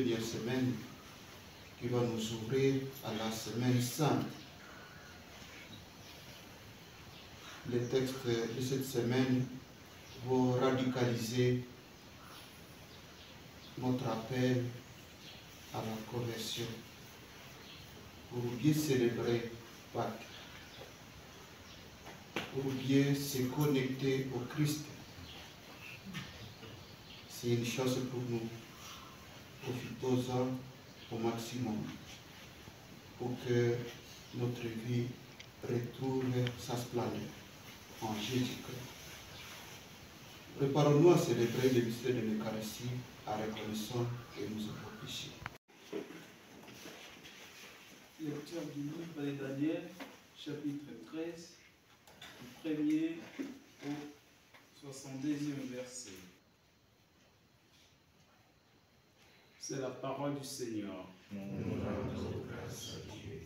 dernière semaine qui va nous ouvrir à la semaine sainte. Les textes de cette semaine vont radicaliser notre appel à la conversion pour bien célébrer Pâques, pour bien se connecter au Christ. C'est une chance pour nous. Profitons-en au maximum pour que notre vie retrouve sa splendeur en Jésus-Christ. Préparons-nous à célébrer le mystère de l'Eucharistie en reconnaissant que nous avons péché. Lecture du livre de Daniel, chapitre 13, du 1er au 62e verset. C'est la parole du Seigneur. Nous rendons grâce à Dieu.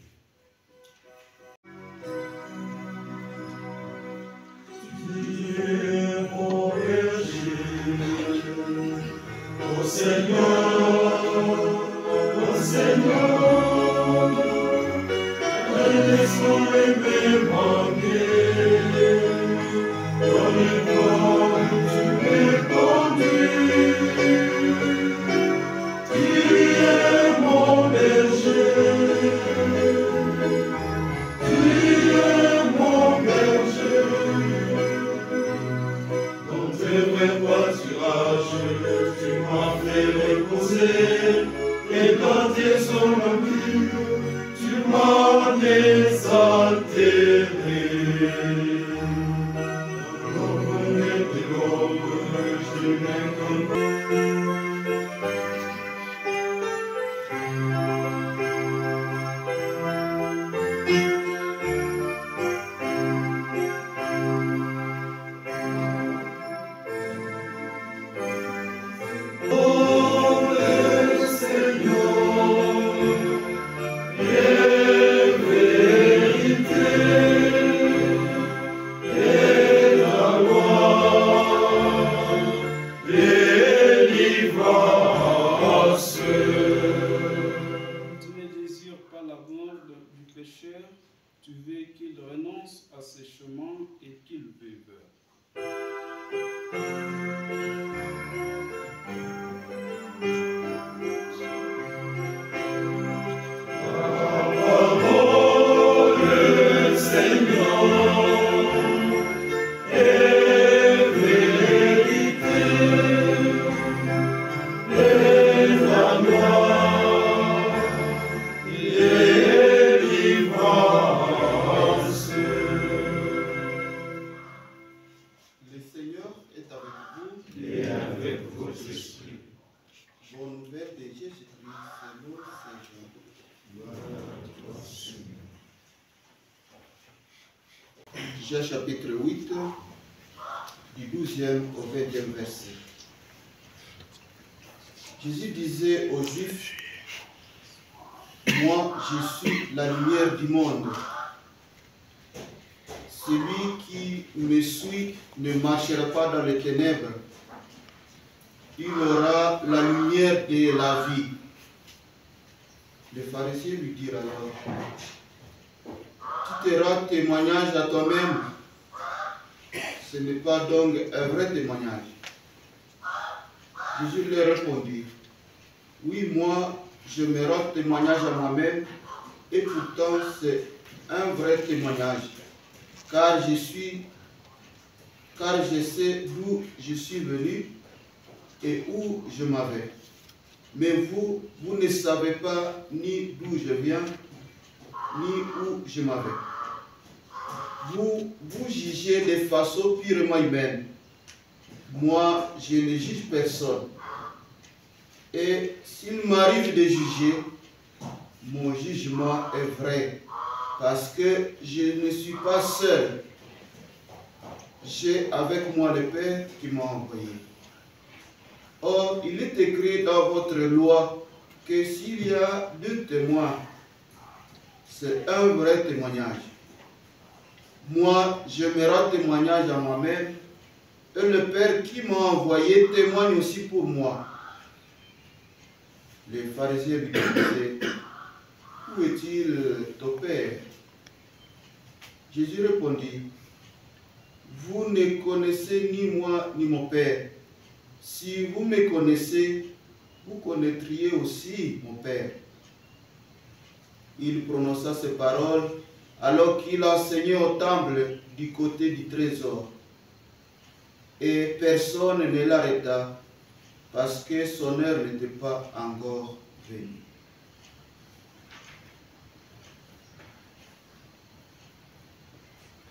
Tu es mon berger, ô Seigneur, laisse-moi me manquer, dans le temps où tu m'es conduit. Tu es mon berger, dans tes vrais pâturages, tu m'as fait reposer, et dans tes amis, tu m'as désaltéré. L'ombre de l'ombre, je m'incontente. Tu veux qu'il renonce à ses chemins et qu'il vive. Jean chapitre 8, du 12e au 20e verset. Jésus disait aux Juifs, « Moi, je suis la lumière du monde. Celui qui me suit ne marchera pas dans les ténèbres. Il aura la lumière de la vie. » Les pharisiens lui dirent alors, « Tu te rends témoignage à toi-même. Ce n'est pas donc un vrai témoignage. » Jésus leur répondit, « Oui, moi, je me rends témoignage à moi-même, et pourtant c'est un vrai témoignage, car je sais d'où je suis venu et où je m'en vais. Mais vous ne savez pas ni d'où je viens, ni où je m'en vais. Vous jugez de façon purement humaine. Moi, je ne juge personne. Et s'il m'arrive de juger, mon jugement est vrai, parce que je ne suis pas seul. J'ai avec moi le Père qui m'a envoyé. Or, il est écrit dans votre loi que s'il y a 2 témoins, c'est un vrai témoignage. Moi, je me rends témoignage à moi-même, et le Père qui m'a envoyé témoigne aussi pour moi. Les pharisiens lui disaient, où est-il ton père? Jésus répondit, vous ne connaissez ni moi ni mon père. Si vous me connaissez, vous connaîtriez aussi mon père. Il prononça ces paroles alors qu'il enseignait au temple du côté du trésor. Et personne ne l'arrêta parce que son heure n'était pas encore venue.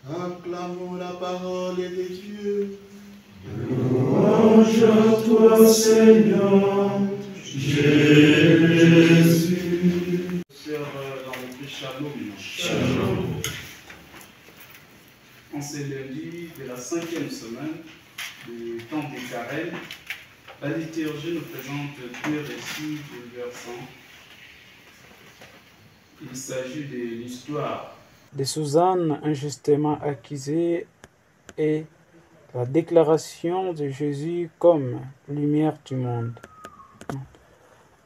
Acclamons la parole de Dieu. Louange à toi, Seigneur Jésus. Sœurs dans le Christ, shalom. Shalom. En ce lundi de la 5e semaine du temps des carême, la liturgie nous présente deux récits bouleversants. Il s'agit de l'histoire de Suzanne injustement accusée et la déclaration de Jésus comme lumière du monde.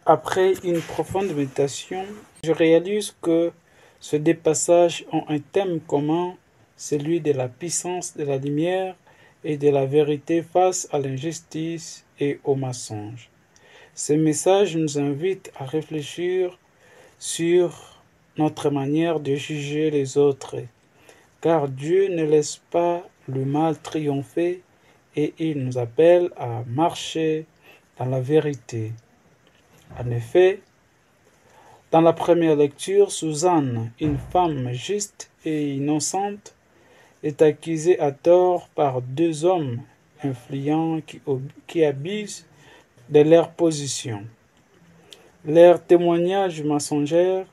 Après une profonde méditation, je réalise que ces deux passages ont un thème commun, celui de la puissance de la lumière et de la vérité face à l'injustice et au mensonge. Ce message nous invite à réfléchir sur notre manière de juger les autres, car Dieu ne laisse pas le mal triompher et il nous appelle à marcher dans la vérité. En effet, dans la première lecture, Suzanne, une femme juste et innocente, est accusée à tort par deux hommes influents qui abusent de leur position. Leur témoignage mensonger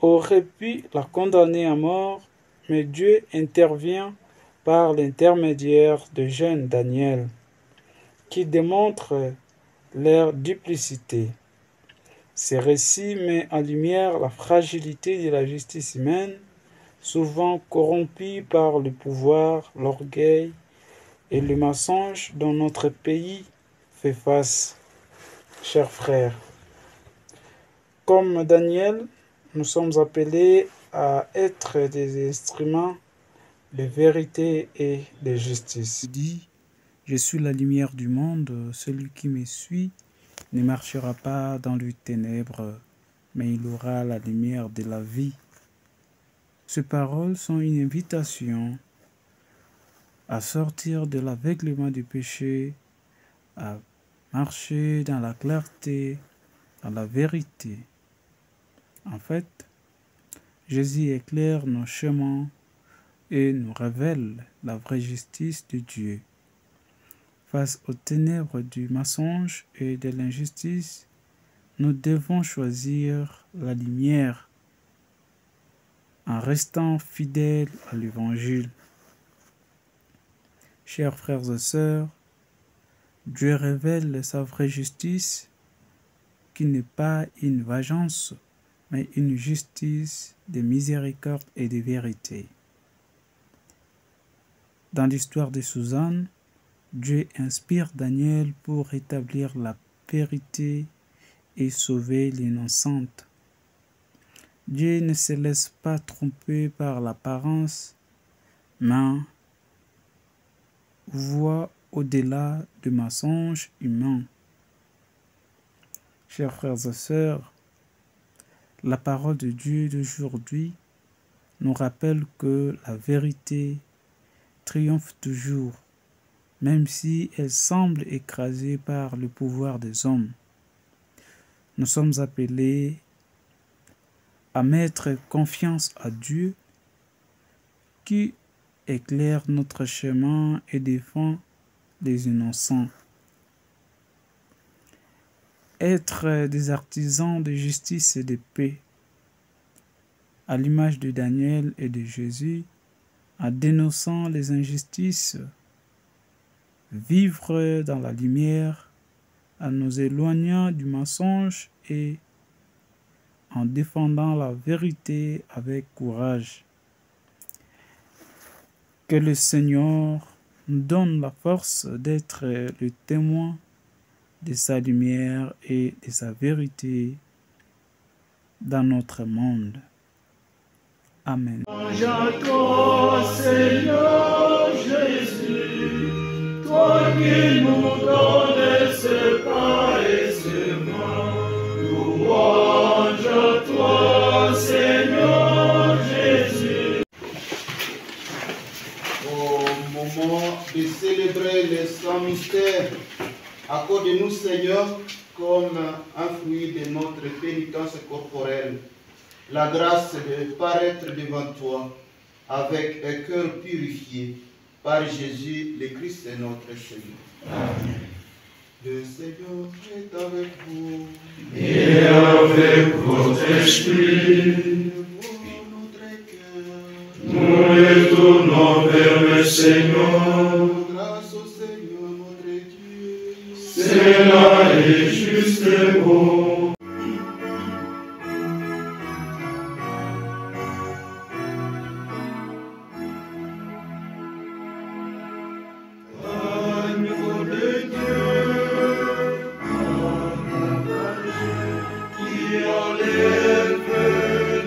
aurait pu la condamner à mort, mais Dieu intervient par l'intermédiaire de jeune Daniel, qui démontre leur duplicité. Ce récit met en lumière la fragilité de la justice humaine, souvent corrompue par le pouvoir, l'orgueil et le mensonge dont notre pays fait face. Chers frères, comme Daniel, nous sommes appelés à être des instruments de vérité et de justice. Il dit, je suis la lumière du monde, celui qui me suit ne marchera pas dans les ténèbres, mais il aura la lumière de la vie. Ces paroles sont une invitation à sortir de l'aveuglement du péché, à marcher dans la clarté, dans la vérité. En fait, Jésus éclaire nos chemins et nous révèle la vraie justice de Dieu. Face aux ténèbres du mensonge et de l'injustice, nous devons choisir la lumière en restant fidèles à l'Évangile. Chers frères et sœurs, Dieu révèle sa vraie justice qui n'est pas une vengeance, mais une justice de miséricorde et de vérité. Dans l'histoire de Suzanne, Dieu inspire Daniel pour rétablir la vérité et sauver l'innocente. Dieu ne se laisse pas tromper par l'apparence, mais voit au-delà du mensonge humain. Chers frères et sœurs, la parole de Dieu d'aujourd'hui nous rappelle que la vérité triomphe toujours, même si elle semble écrasée par le pouvoir des hommes. Nous sommes appelés à mettre confiance à Dieu qui éclaire notre chemin et défend les innocents. Être des artisans de justice et de paix, à l'image de Daniel et de Jésus, en dénonçant les injustices, vivre dans la lumière, en nous éloignant du mensonge et en défendant la vérité avec courage. Que le Seigneur nous donne la force d'être le témoin de sa lumière et de sa vérité dans notre monde. Amen. Louange à toi, Seigneur Jésus, toi qui nous donnes ce pain et ce vin. Louange à toi, Seigneur Jésus. Au moment de célébrer les saints mystères, accorde-nous, Seigneur, comme un fruit de notre pénitence corporelle, la grâce de paraître devant toi avec un cœur purifié par Jésus le Christ notre Seigneur. Amen. Le Seigneur est avec vous. Et avec votre esprit. Nous les tournons vers le Seigneur. Grâce au Seigneur notre Dieu. Cela est juste et bon. Agneau de Dieu, qui enlève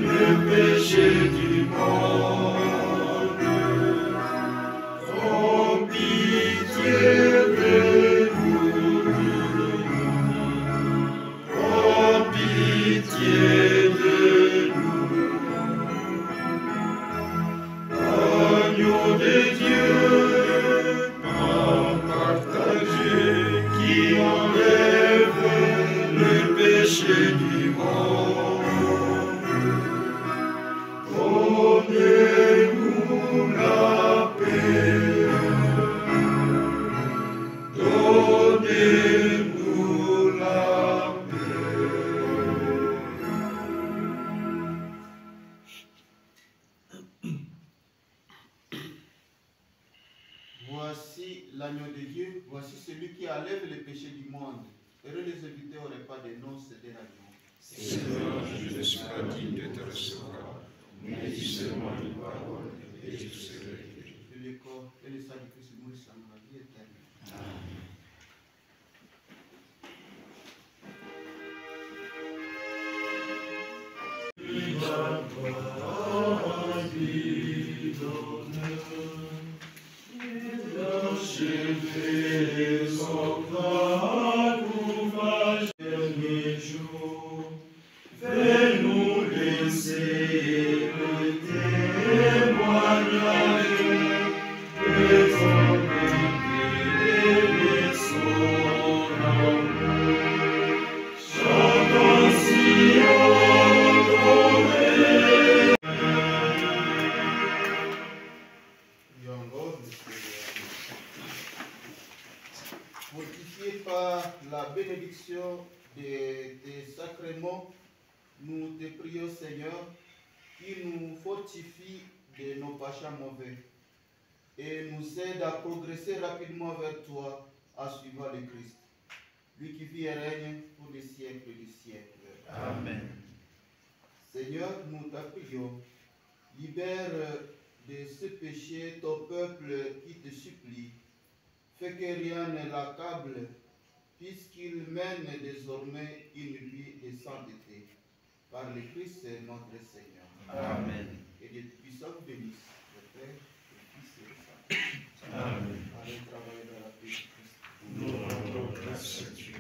le péché du monde. Oh, pitié de nous. Oh, pitié de nous. Agneau de Dieu, partagé, qui enlève le péché du monde. Donnez-nous la paix. Donnez-nous la Voici l'agneau de Dieu, voici celui qui enlève les péchés du monde. Heureux les invités au repas des noces de l'agneau. Seigneur, je ne suis pas digne de te recevoir, mais dis seulement une parole et je serai guéri. Le corps et le sang du Christ mourent sans la vie éternelle. Amen. Fais-nous laisser le témoignage de ton et de son amour. Chantons Sion, ton Fortifiés par la bénédiction des sacrements, nous te prions, Seigneur, qui nous fortifie de nos péchés mauvais et nous aide à progresser rapidement vers toi en suivant le Christ, lui qui vit et règne pour les siècles des siècles. Amen. Seigneur, nous t'appuyons, libère de ce péché ton peuple qui te supplie. Fais que rien ne l'accable, puisqu'il mène désormais une vie de sainteté. Par le Christ notre Seigneur. Amen. Et Dieu puissant vous bénisse, le Père, le Fils et le Saint. Amen. Allez travailler dans la paix du Christ. Nous rendons grâce à Dieu.